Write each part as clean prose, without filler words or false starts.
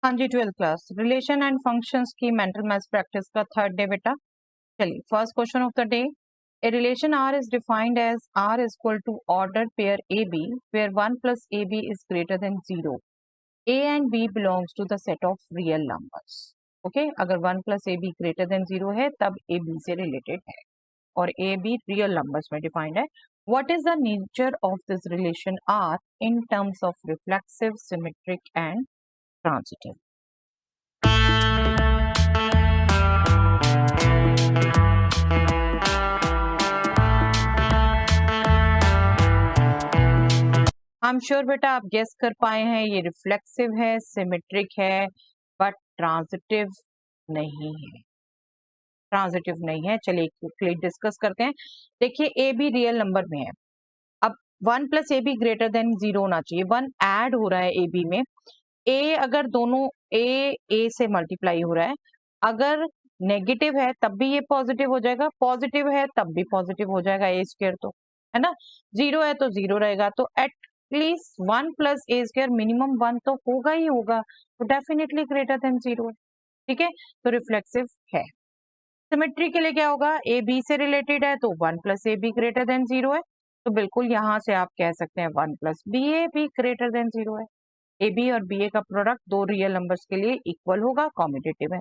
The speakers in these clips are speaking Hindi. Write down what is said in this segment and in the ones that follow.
हाँ जी, 12th class relation and functions की मेंटल मैथ्स प्रैक्टिस का थर्ड डे बेटा। चलिए first question of the day, a relation R is defined as R is equal to order pair a b where 1 plus a b is greater than 0। A and b belongs to the set of real numbers. Okay, अगर 1 plus a b greater than 0 है तब ए बी से रिलेटेड है और ए बी रियल नंबर्स में डिफाइंड है। What is the nature of this relation R in terms of reflexive, symmetric and transitive. I am sure बेटा आप गेस कर पाए हैं, ये रिफ्लेक्सिव है, सिमेट्रिक है, बट ट्रांजिटिव नहीं है। ट्रांजिटिव नहीं है। चलिए क्विकली डिस्कस करते हैं। देखिए ए बी रियल नंबर में है। अब 1 plus a b greater than 0 होना चाहिए। 1 ऐड हो रहा है ए बी में। ए अगर दोनों ए से मल्टीप्लाई हो रहा है, अगर नेगेटिव है तब भी ये पॉजिटिव हो जाएगा, पॉजिटिव है तब भी पॉजिटिव हो जाएगा। ए स्क्वायर तो है ना, 0 है तो 0 रहेगा। तो एटलीस्ट 1 प्लस ए स्क्वायर मिनिमम 1 तो होगा ही होगा, तो डेफिनेटली ग्रेटर देन 0 है। ठीक है, तो रिफ्लेक्सिव है। सिमेट्री के लिए क्या होगा, ए बी से रिलेटेड है तो 1 plus a b greater than 0 है, तो बिल्कुल यहाँ से आप कह सकते हैं 1 प्लस बी ए भी ग्रेटर देन 0 है। ए बी और बी ए का प्रोडक्ट दो रियल नंबर्स के लिए इक्वल होगा, कॉम्यूटेटिव है,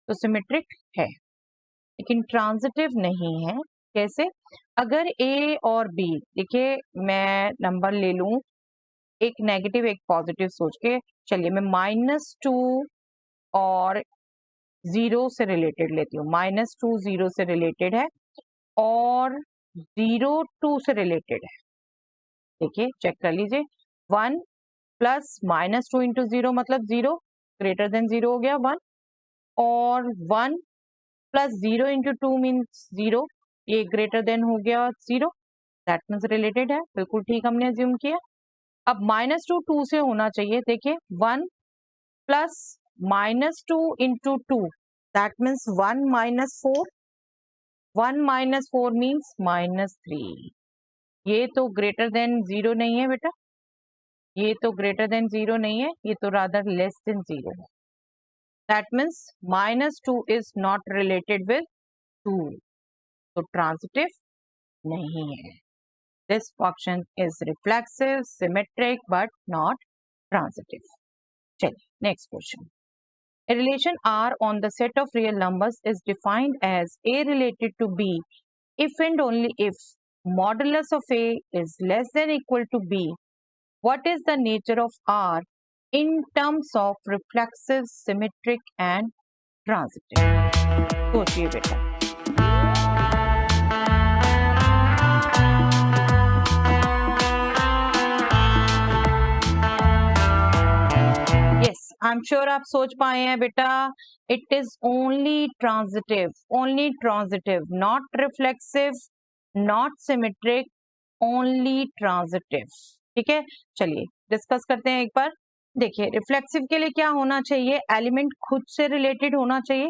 तो सिमेट्रिक है। लेकिन ट्रांजिटिव नहीं है। कैसे? अगर ए और बी, देखिए मैं नंबर ले लूं एक नेगेटिव एक पॉजिटिव सोच के, चलिए मैं -2 और 0 से रिलेटेड लेती हूँ। -2 0 से रिलेटेड है और 0 2 से रिलेटेड है। देखिए चेक कर लीजिए, 1 प्लस -2 इंटू 0 मतलब 0, ग्रेटर देन 0 हो गया 1, और 1 प्लस 0 इंटू 2 मीन्स 0, ये ग्रेटर देन हो गया 0, दैट मीन्स रिलेटेड है। बिल्कुल ठीक हमने अज्यूम किया। अब -2 2 से होना चाहिए। देखिए 1 plus -2 into 2 that means 1 -4, 1 -4 means -3। ये तो ग्रेटर देन 0 नहीं है बेटा, ये तो ग्रेटर देन 0 नहीं है, ये तो रादर लेस देन 0 है। That means -2 is not related with 2, तो ट्रांजिटिव नहीं है। This function is reflexive, symmetric but not transitive. चलिए next question. A relation R on the set of real numbers is defined as A related to B if and only if modulus of A is less than equal to B. What is the nature of R in terms of reflexive, symmetric and transitive? सोचिए बेटा। Yes, I'm sure आप सोच पाए हैं बेटा। It is only transitive, not reflexive, not symmetric, only transitive। ठीक है, चलिए डिस्कस करते हैं एक बार। देखिए रिफ्लेक्सिव के लिए क्या होना चाहिए, एलिमेंट खुद से रिलेटेड होना चाहिए।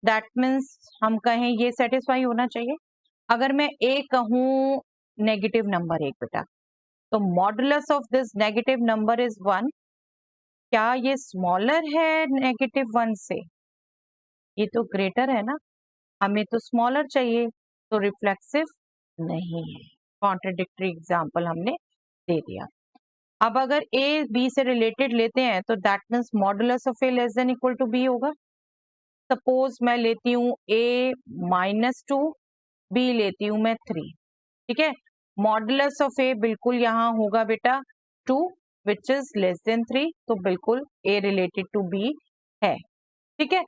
दैट मीन्स हम कहें ये सेटिस्फाई होना चाहिए। अगर मैं ए कहूँ नेगेटिव नंबर एक बेटा, तो modulus of this negative number is 1। क्या ये स्मॉलर है -1 से? ये तो ग्रेटर है ना, हमें तो स्मॉलर चाहिए, तो रिफ्लेक्सिव नहीं है। कॉन्ट्रडिक्टरी एग्जाम्पल हमने दे दिया। अब अगर ए बी से रिलेटेड लेते हैं तो that means modulus of a less than equal to b होगा। सपोज मैं लेती हूँ ए -2, बी लेती हूँ मैं 3। ठीक है, मॉडुलस ऑफ ए बिल्कुल यहाँ होगा बेटा 2 विच इज लेस देन 3, तो बिल्कुल ए रिलेटेड टू बी है। ठीक है,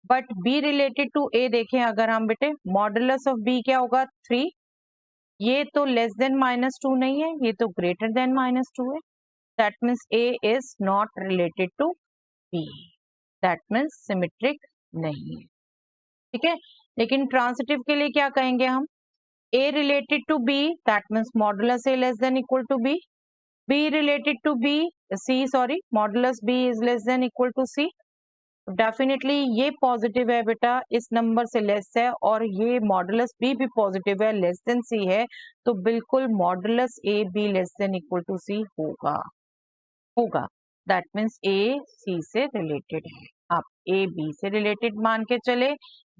बट बी रिलेटेड टू ए देखें अगर हम बेटे, मॉडुलस ऑफ बी क्या होगा 3, ये तो लेस देन -2 नहीं है, ये तो ग्रेटर देन -2 है। That means a is not related to B, that means symmetric नहीं है। ठीक है, लेकिन ट्रांजिटिव के लिए क्या कहेंगे हम, A related to B that means modulus A less than equal to B, B related to B C, sorry modulus B is less than equal to C. Definitely ये पॉजिटिव है बेटा, इस नंबर से लेस है, और ये मॉडुलस बी भी पॉजिटिव है, लेस देन सी है, तो बिल्कुल modulus A B less than equal to C होगा। दैट मीन्स ए सी से रिलेटेड है। आप ए बी से रिलेटेड मान के चले,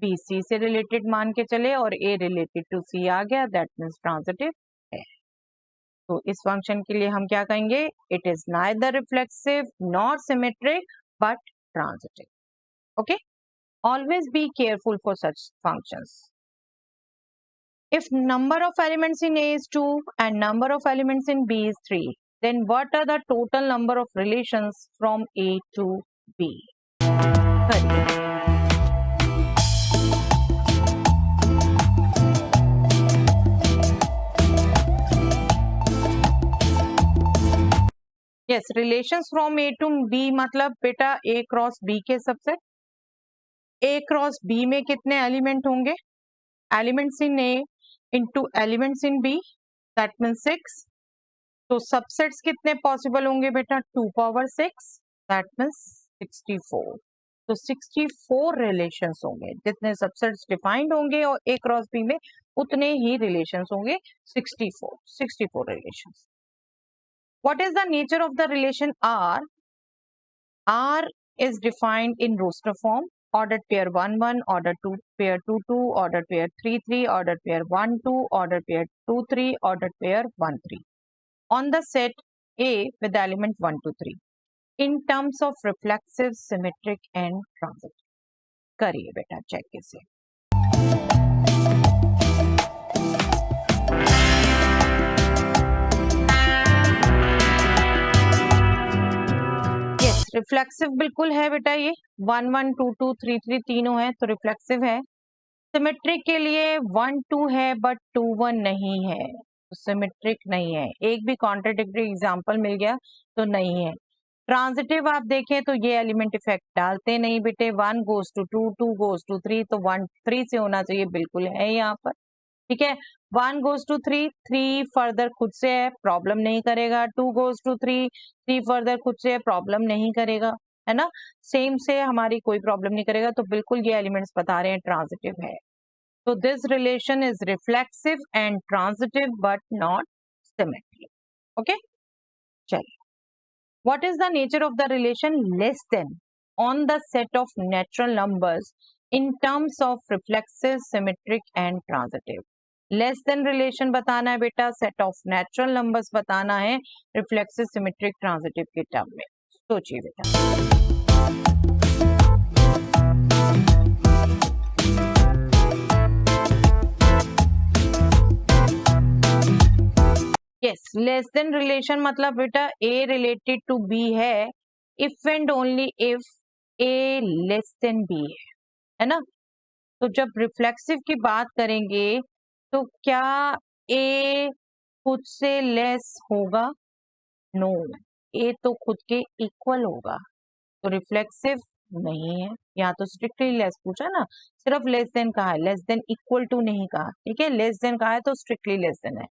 बी सी से रिलेटेड मान के चले और ए रिलेटेड टू सी आ गया, दैट मीन्स ट्रांजिटिव है। तो इस फंक्शन के लिए हम क्या कहेंगे, it is neither reflexive nor symmetric but transitive. Okay, always be careful for such functions. If number of elements in A is 2 and number of elements in B is 3, then what are the total number of relations from A to B? Yes, relations from A to B मतलब बेटा A क्रॉस B के सबसेट। A क्रॉस B में कितने एलिमेंट होंगे, elements in A into elements in B, that means 6। तो सबसेट्स कितने पॉसिबल होंगे बेटा, 2 पावर 6, that means 64। तो 64 रिलेशंस होंगे, जितने सबसेट्स डिफाइंड होंगे और A क्रॉस B में उतने ही रिलेशंस होंगे, 64 relations. What is the nature of the relation R? R is defined in roster form, ordered pair 1 1, ordered pair 2 2, ordered pair 3 3, ordered pair 1 2, ordered pair 2 3, ordered pair 1 3 on the set A with the element 1 2 3 in terms of reflexive, symmetric and transitive। करिए बेटा चेक इसे। रिफ्लेक्सिव बिल्कुल है बेटा, ये 1 1 2 2 3 3 तीनों है तो रिफ्लेक्सिव है। सिमेट्रिक के लिए 1 2 है बट 2 1 नहीं है, तो सिमेट्रिक नहीं है। एक भी कॉन्ट्राडिक्टरी एग्जांपल मिल गया तो नहीं है। ट्रांजिटिव आप देखें तो ये एलिमेंट इफेक्ट डालते नहीं बेटे, 1 goes to 2, 2 goes to 3, तो 1 3 से होना चाहिए, बिल्कुल है यहाँ पर। ठीक है, 1 goes to 3, 3 फर्दर खुद से है, प्रॉब्लम नहीं करेगा। 2 goes to 3, 3 फर्दर खुद से है, प्रॉब्लम नहीं करेगा, है ना। सेम से हमारी कोई प्रॉब्लम नहीं करेगा, तो बिल्कुल ये एलिमेंट्स बता रहे हैं ट्रांजिटिव है। तो this relation is reflexive and transitive but not symmetric. Okay, चलिए, what is the nature of the relation less than on the set of natural numbers in terms of reflexive, symmetric and transitive. Less than relation बताना है बेटा, सेट ऑफ नेचुरल नंबर्स बताना है रिफ्लेक्सिव, सिमेट्रिक, ट्रांजिटिव के टर्म में। सोचिए बेटा। यस, लेस देन रिलेशन मतलब बेटा A रिलेटेड टू B है if and only if A less than B है ना। तो जब रिफ्लेक्सिव की बात करेंगे तो क्या A खुद से लेस होगा? नो, A तो खुद के इक्वल होगा, तो रिफ्लेक्सिव नहीं है। यहाँ तो स्ट्रिक्टली लेस पूछा ना, सिर्फ लेस देन कहा है, लेस देन इक्वल टू नहीं कहा। ठीक है, लेस देन कहा है तो स्ट्रिक्टली लेस देन है।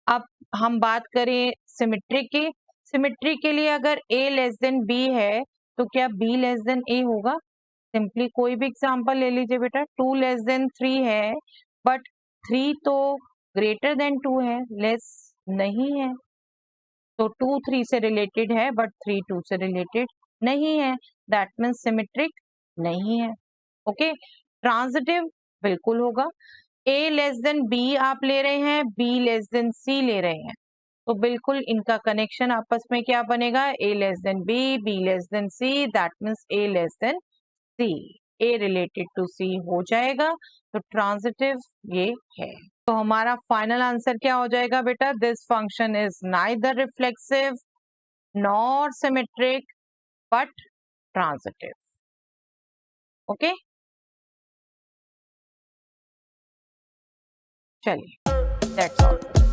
अब हम बात करें सिमेट्री की, सिमेट्री के लिए अगर A लेस देन B है तो क्या B लेस देन A होगा? सिंपली कोई भी एग्जांपल ले लीजिए बेटा, 2 लेस देन 3 है बट 3 तो ग्रेटर देन 2 है, लेस नहीं है। तो 2 3 से रिलेटेड है बट 3 2 से रिलेटेड नहीं है, दैट मीन्स सिमेट्रिक नहीं है। ओके, ट्रांजिटिव बिल्कुल होगा। A लेस देन B आप ले रहे हैं, B लेस देन C ले रहे हैं, तो बिल्कुल इनका कनेक्शन आपस में क्या बनेगा, A less than B, B less than C, that means A less than C, A related to C हो जाएगा, तो ट्रांजिटिव ये है। तो हमारा फाइनल आंसर क्या हो जाएगा बेटा, this function is neither reflexive nor symmetric but transitive. Okay, चलिए, दैट्स ऑल।